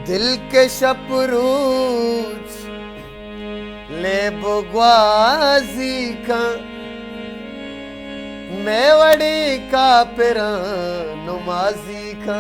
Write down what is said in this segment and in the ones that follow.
दिल के शपरूच ले बुगवाजी का मेवड़ी का पिरा नुमाजी का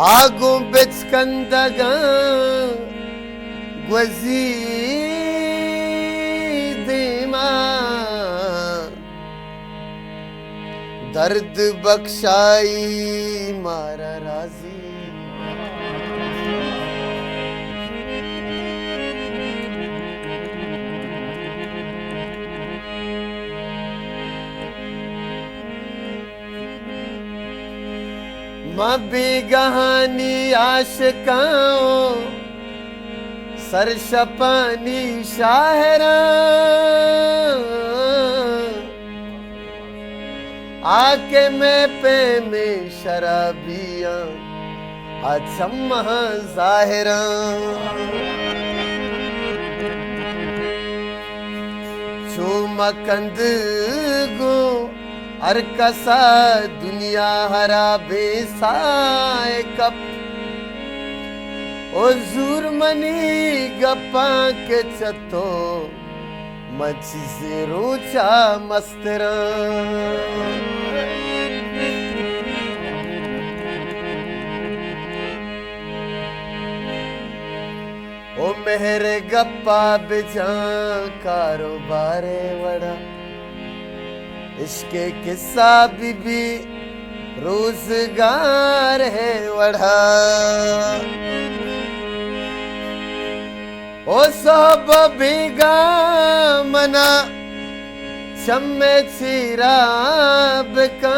आगू बिचकंदगा ग्वजी दीमा दर्द बख्शाई मारा राजी मबी गहानी आशिकाओं सरशपानी शाहरा आके मैं पे में शराबिया अचम्मा जाहिरा चूमकंद गो अरकसा दुनिया हरा बेसाए कप ओ जूर मनी गप्पा के चतो मची से रोचा मस्तरा ओ मेहर गप्पा बिजा कारोबारे वड़ा इसके किस्सा बीबी रोजगार है वड़ा ओ सब बीगा मना शम्मे चिराब का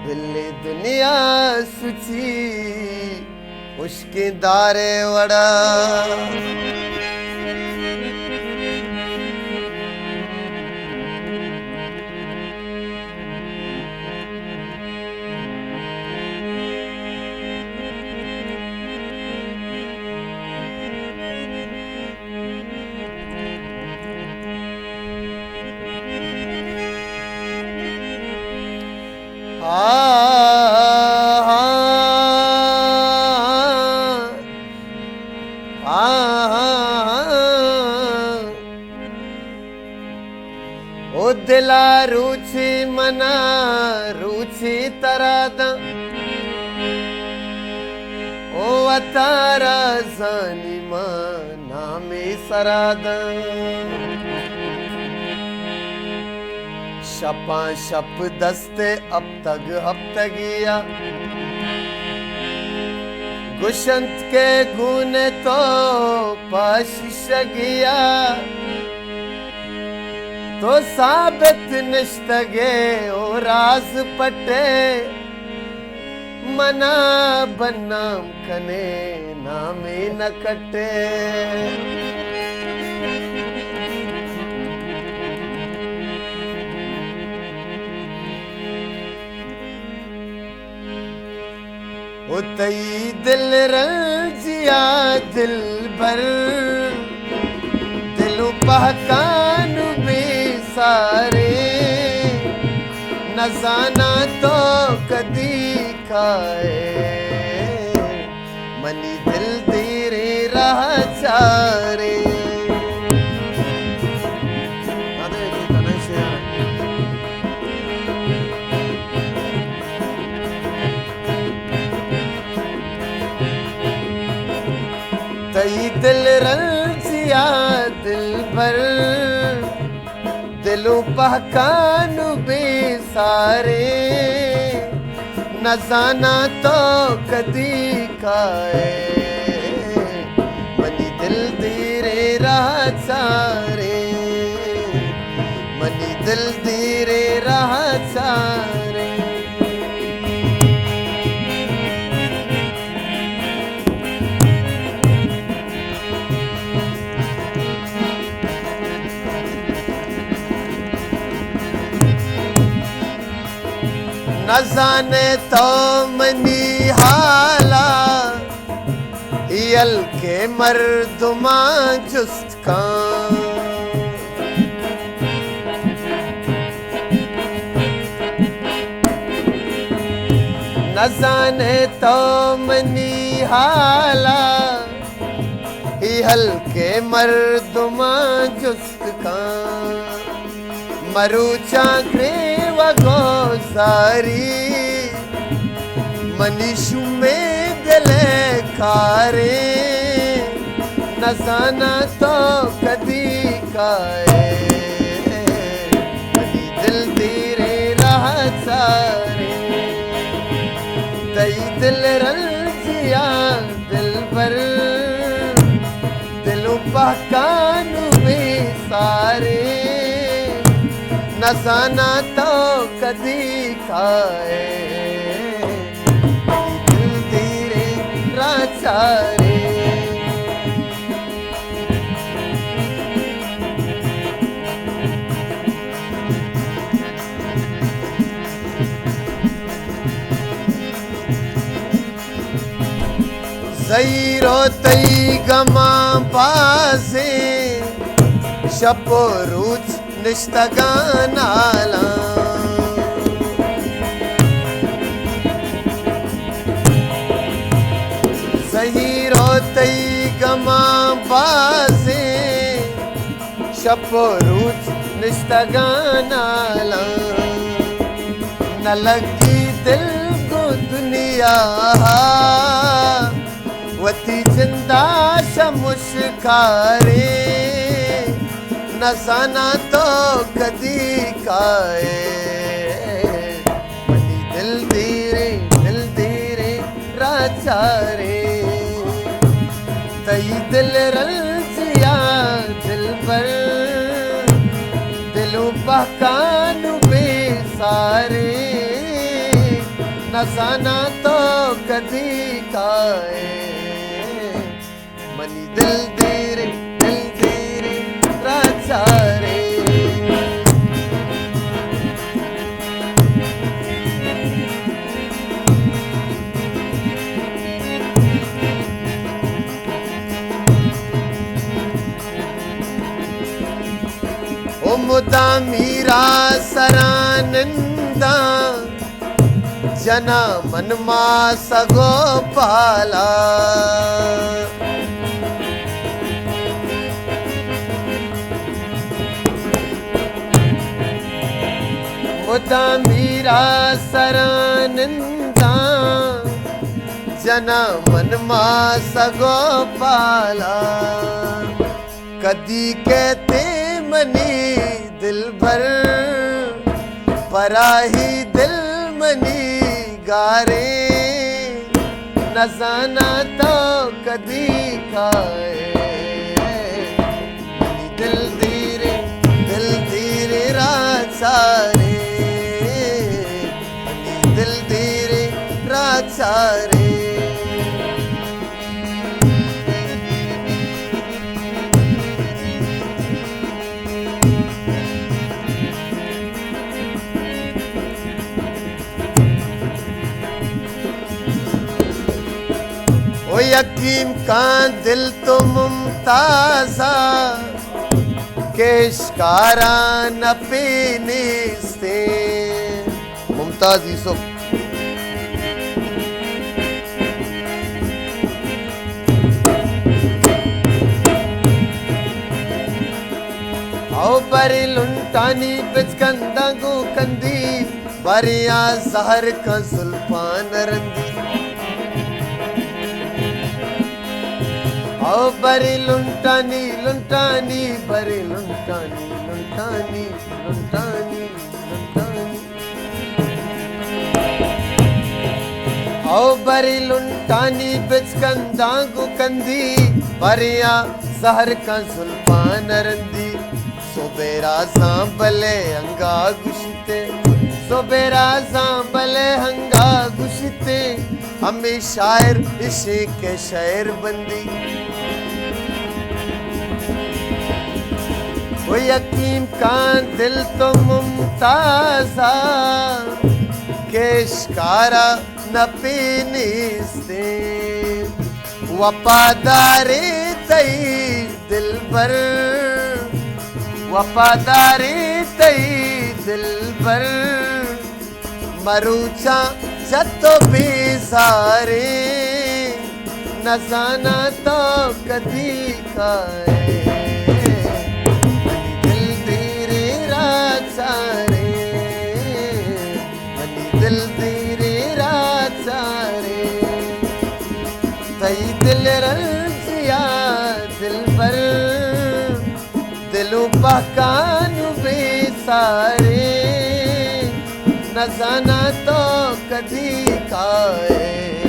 बिल्ली दुनिया सुची उसके दारे वड़ा ओ दिला रुचि मना रुचि तरादा ओ अतारा जानी माना में सरादा शपा शप दस्ते अब तगिया गुशंत के गुने तो पाशिश गया तो साबित निश्तगे ओ राज पटे मना बनाम कने नामे न कटे उतई दिल रंजिया दिल भर दिलो पहकान भी सारे नजाना तो कदी खाए मनी दिल तेरे राह चारे तई दिल रंजिया दिल भर दिलो पहकान बेसारे नजाना तो कदी खाए मनी दिल तेरे राह चारे मनी दिल तेरे राह चारे न जाने तो मनी हाला यल के मर्दुमा जुस्त कां न जाने तो मनी हाला हल्के मर्दुमा जुस्त कां मरुचा वगो सारी मनीषु में दिले खारे न जाना तो कदी काए मनी दिल तेरे राह सारे तई दिल रंजिया दिल पर दिलों पहकानु में सारे न जाना तो कदी खाए दिल तेरे राचारे ज़हीरो तई गमा बाज़े शपो रूच निश्तगानाला ज़हीरो तई गमा बाज़े शपो रूच निश्तगानाला न लगी दिल को दुनिया वती जिंदा शमुशकारे न जाना तो कदी काए मनी दिल तेरे राचारे तई दिल रंजिया दिल पर दिलों बहकानु बेसारे न जाना तो कदी काए मनी दिल तेरे राचारे ओ मुदा मीरा सरानंदा जना मनमा सगो पाला मुदा मीरा सरानंदा जना मनमा सगो पाला कदी कहते मनी दिल भर पराही दिल मनी गारे न जाना तो कदी खाए दिल धीरे राचारे दिल धीरे राचारे ओ यकीन का दिल तो मुमताजा के शिकारा न पीने से मुमताज यूसुफ आओ बरी लुंटानी बिचकंदा गो कंदी बरिया जहर का जुल्फान रंदी आओ बरी लुंटानी बरी लुंटानी आओ बरी लुंटानी बिचकंदा गो कंदी बरिया जहर का जुल्फान रंदी सोबेरा सांबले अंगा गुशते सोबेरा सांबले हंगा गुशते हमें शायर इसे के शायर बंदी वो यकीन का दिल तो मुमताजा के अश्कारा न पीनीस्ते वफादारी तई दिल पर वफादारी तई दिल पर मरूचा जतो भी सारे न जाना तो कदी काए दिल तेरे राचारे दिल तेरे राचारे तई दिल रंजिया दिल पर दिलों पहकान बेसारे न जाना तो कदी काए